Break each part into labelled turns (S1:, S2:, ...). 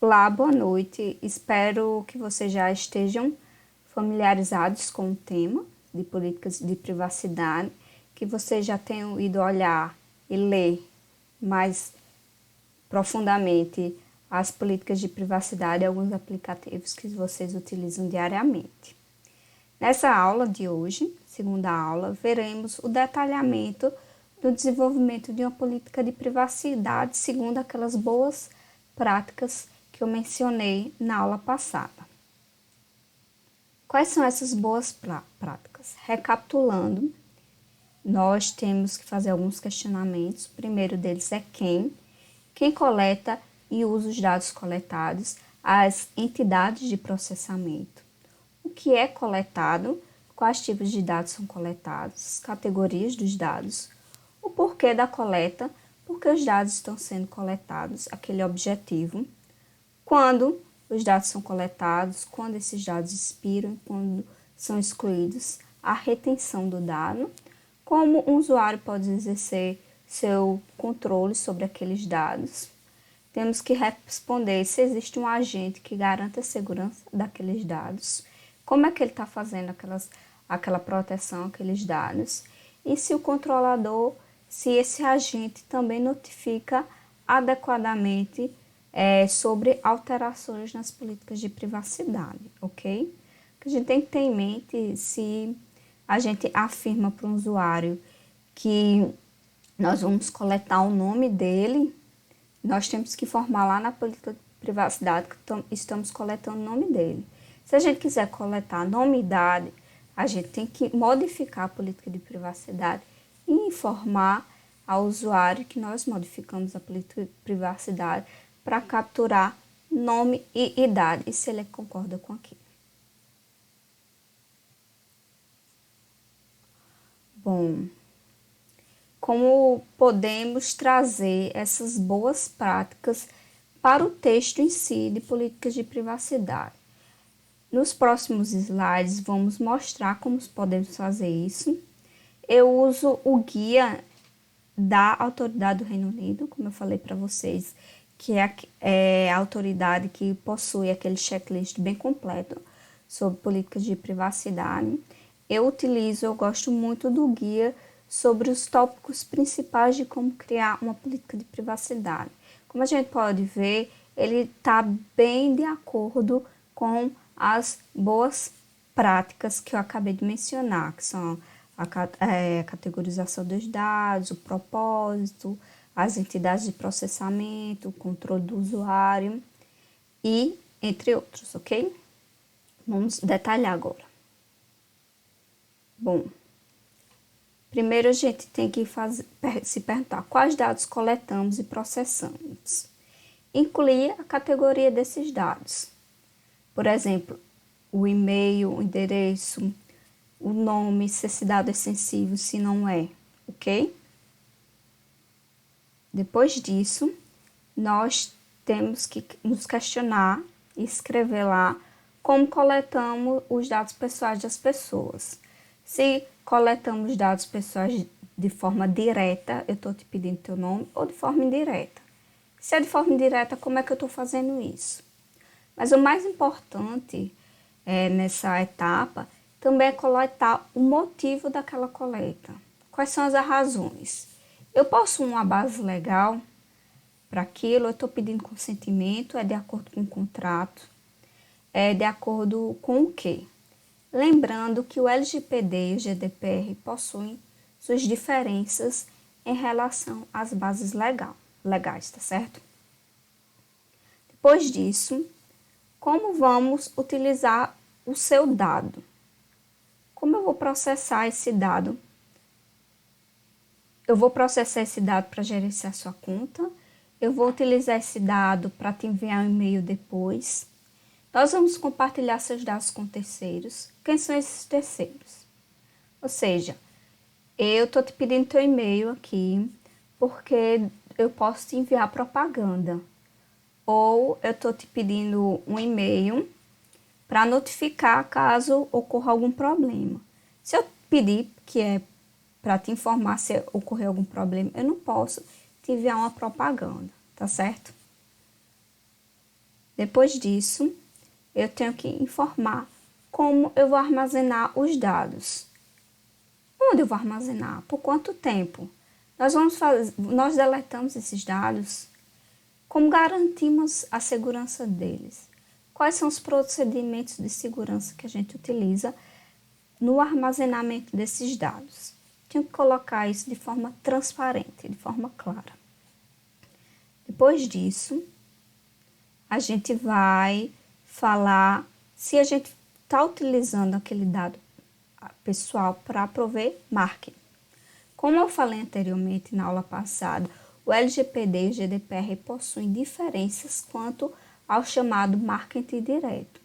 S1: Olá, boa noite. Espero que vocês já estejam familiarizados com o tema de políticas de privacidade, que vocês já tenham ido olhar e ler mais profundamente as políticas de privacidade e alguns aplicativos que vocês utilizam diariamente. Nessa aula de hoje, segunda aula, veremos o detalhamento do desenvolvimento de uma política de privacidade segundo aquelas boas práticas que eu mencionei na aula passada. Quais são essas boas práticas? Recapitulando, nós temos que fazer alguns questionamentos. O primeiro deles é quem coleta e usa os dados coletados, as entidades de processamento, o que é coletado, quais tipos de dados são coletados, categorias dos dados, o porquê da coleta, porque os dados estão sendo coletados, aquele objetivo, quando os dados são coletados, quando esses dados expiram, quando são excluídos, a retenção do dado, como um usuário pode exercer seu controle sobre aqueles dados. Temos que responder se existe um agente que garanta a segurança daqueles dados, como é que ele está fazendo aquela proteção àqueles dados, e se o controlador, se esse agente também notifica adequadamente sobre alterações nas políticas de privacidade, ok? Que a gente tem que ter em mente se a gente afirma para um usuário que nós vamos coletar o nome dele, nós temos que informar lá na política de privacidade que estamos coletando o nome dele. Se a gente quiser coletar nome e idade, a gente tem que modificar a política de privacidade e informar ao usuário que nós modificamos a política de privacidade para capturar nome e idade, e se ele concorda com aquilo. Bom, como podemos trazer essas boas práticas para o texto em si de políticas de privacidade? Nos próximos slides vamos mostrar como podemos fazer isso. Eu uso o guia da Autoridade do Reino Unido, como eu falei para vocês, que é a autoridade que possui aquele checklist bem completo sobre políticas de privacidade. Eu gosto muito do guia sobre os tópicos principais de como criar uma política de privacidade. Como a gente pode ver, ele está bem de acordo com as boas práticas que eu acabei de mencionar, que são a categorização dos dados, o propósito, as entidades de processamento, o controle do usuário e entre outros, ok? Vamos detalhar agora. Bom, primeiro a gente tem que se perguntar quais dados coletamos e processamos. Incluir a categoria desses dados. Por exemplo, o e-mail, o endereço, o nome, se esse dado é sensível, se não é, ok? Depois disso, nós temos que nos questionar e escrever lá como coletamos os dados pessoais das pessoas. Se coletamos dados pessoais de forma direta, eu estou te pedindo teu nome, ou de forma indireta. Se é de forma indireta, como é que eu estou fazendo isso? Mas o mais importante nessa etapa também é coletar o motivo daquela coleta. Quais são as razões? Eu posso uma base legal para aquilo, eu estou pedindo consentimento, é de acordo com o contrato, é de acordo com o quê? Lembrando que o LGPD e o GDPR possuem suas diferenças em relação às bases legais, tá certo? Depois disso, como vamos utilizar o seu dado? Como eu vou processar esse dado? Eu vou processar esse dado para gerenciar sua conta. Eu vou utilizar esse dado para te enviar um e-mail depois. Nós vamos compartilhar seus dados com terceiros. Quem são esses terceiros? Ou seja, eu estou te pedindo teu e-mail aqui porque eu posso te enviar propaganda. Ou eu estou te pedindo um e-mail para notificar caso ocorra algum problema. Se eu pedir que é para te informar se ocorrer algum problema, eu não posso te enviar uma propaganda, tá certo? Depois disso, eu tenho que informar como eu vou armazenar os dados. Onde eu vou armazenar? Por quanto tempo? Nós deletamos esses dados? Como garantimos a segurança deles? Quais são os procedimentos de segurança que a gente utiliza no armazenamento desses dados? Tenho que colocar isso de forma transparente, de forma clara. Depois disso, a gente vai falar se a gente está utilizando aquele dado pessoal para prover marketing. Como eu falei anteriormente na aula passada, o LGPD e o GDPR possuem diferenças quanto ao chamado marketing direto.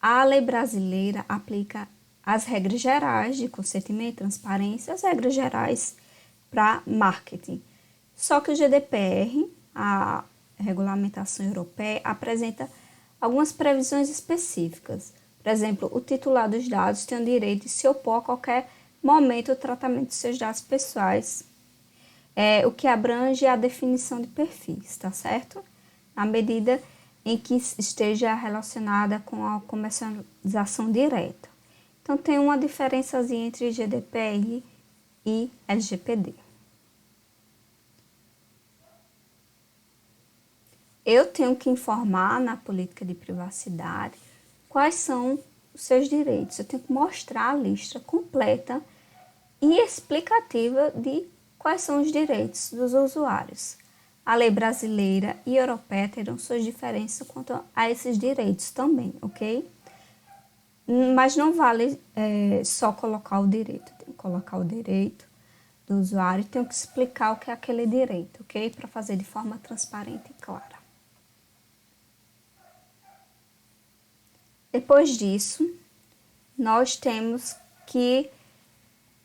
S1: A lei brasileira aplica as regras gerais de consentimento e transparência, as regras gerais para marketing. Só que o GDPR, a regulamentação europeia, apresenta algumas previsões específicas. Por exemplo, o titular dos dados tem o direito de se opor a qualquer momento ao tratamento de seus dados pessoais, o que abrange a definição de perfis, tá certo? Na medida em que esteja relacionada com a comercialização direta. Então, tem uma diferençazinha entre GDPR e LGPD. Eu tenho que informar na política de privacidade quais são os seus direitos. Eu tenho que mostrar a lista completa e explicativa de quais são os direitos dos usuários. A lei brasileira e europeia terão suas diferenças quanto a esses direitos também, ok? Mas não vale só colocar o direito. Tem que colocar o direito do usuário e tenho que explicar o que é aquele direito, ok? Para fazer de forma transparente e clara. Depois disso, nós temos que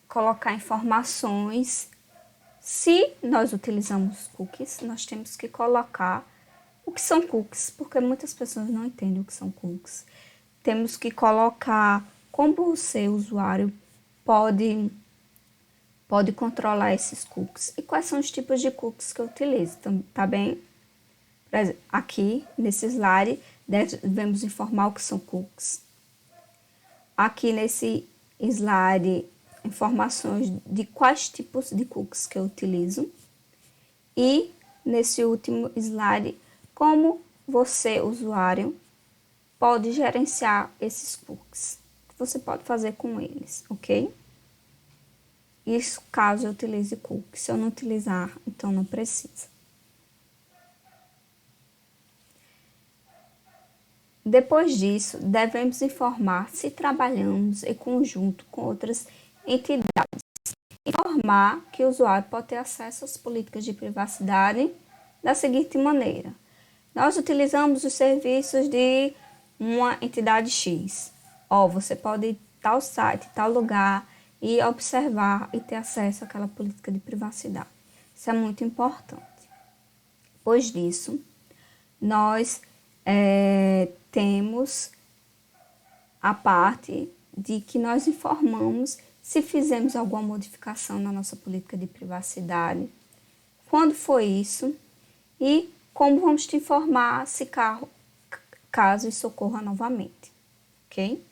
S1: colocar informações. Se nós utilizamos cookies, nós temos que colocar o que são cookies, porque muitas pessoas não entendem o que são cookies. Temos que colocar como você, usuário, pode controlar esses cookies e quais são os tipos de cookies que eu utilizo, tá bem? Por exemplo, aqui nesse slide devemos informar o que são cookies. Aqui nesse slide, informações de quais tipos de cookies que eu utilizo. E nesse último slide, como você, usuário, pode gerenciar esses cookies. O que você pode fazer com eles, ok? Isso caso eu utilize cookies. Se eu não utilizar, então não precisa. Depois disso, devemos informar se trabalhamos em conjunto com outras entidades. Informar que o usuário pode ter acesso às políticas de privacidade da seguinte maneira. Nós utilizamos os serviços de uma entidade X. Você pode ir tal site, tal lugar e observar e ter acesso àquela política de privacidade. Isso é muito importante. Depois disso, nós temos a parte de que nós informamos se fizemos alguma modificação na nossa política de privacidade, quando foi isso e como vamos te informar se caso isso ocorra novamente, ok?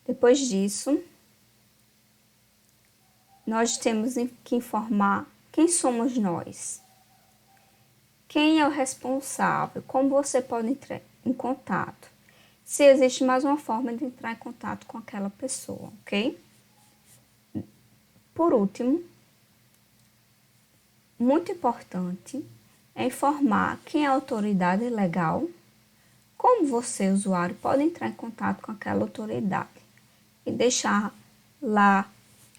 S1: Depois disso, nós temos que informar quem somos nós. Quem é o responsável? Como você pode entrar em contato? Se existe mais uma forma de entrar em contato com aquela pessoa, ok? Por último, muito importante é informar quem é a autoridade legal, como você, usuário, pode entrar em contato com aquela autoridade e deixar lá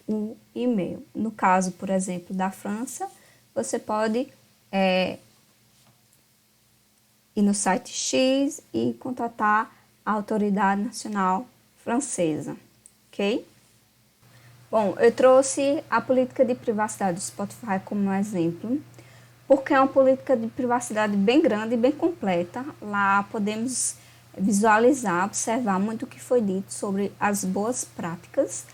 S1: o e-mail. No caso, por exemplo, da França, você pode ir no site X e contatar a Autoridade Nacional Francesa, ok? Bom, eu trouxe a política de privacidade do Spotify como um exemplo, porque é uma política de privacidade bem grande e bem completa. Lá podemos visualizar, observar muito o que foi dito sobre as boas práticas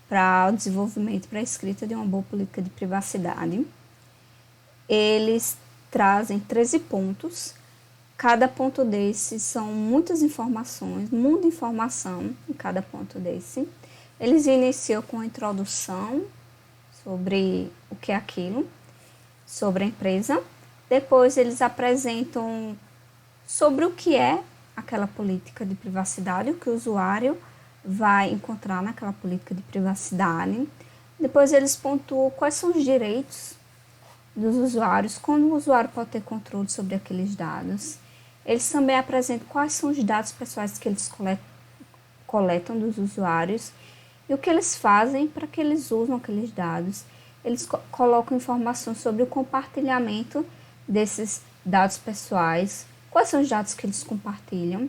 S1: para o desenvolvimento, para a escrita de uma boa política de privacidade. Eles trazem 13 pontos Cada ponto desse são muitas informações, muita informação em cada ponto desse. Eles iniciam com a introdução sobre o que é aquilo, sobre a empresa. Depois eles apresentam sobre o que é aquela política de privacidade, o que o usuário vai encontrar naquela política de privacidade. Depois eles pontuam quais são os direitos dos usuários, como o usuário pode ter controle sobre aqueles dados. Eles também apresentam quais são os dados pessoais que eles coletam dos usuários e o que eles fazem para que eles usam aqueles dados. Eles colocam informações sobre o compartilhamento desses dados pessoais, quais são os dados que eles compartilham.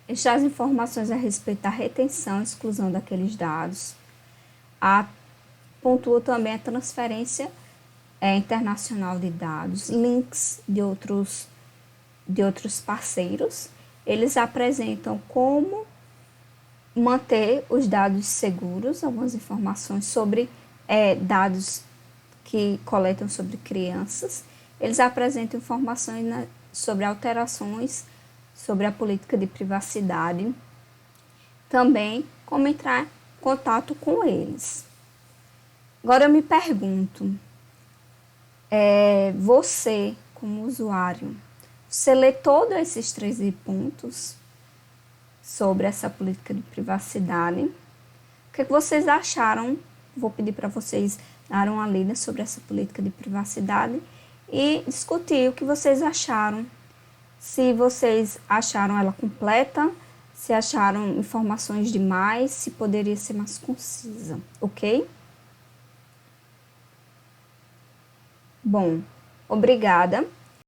S1: Eles trazem informações a respeito da retenção e exclusão daqueles dados. Pontua também a transferência internacional de dados, links de outros parceiros. Eles apresentam como manter os dados seguros, algumas informações sobre dados que coletam sobre crianças. Eles apresentam informações sobre alterações sobre a política de privacidade, também como entrar em contato com eles. Agora eu me pergunto, você como usuário, você lê todos esses 13 pontos sobre essa política de privacidade? O que vocês acharam? Vou pedir para vocês darem uma lida sobre essa política de privacidade e discutir o que vocês acharam. Se vocês acharam ela completa, se acharam informações demais, se poderia ser mais concisa, ok? Bom, obrigada.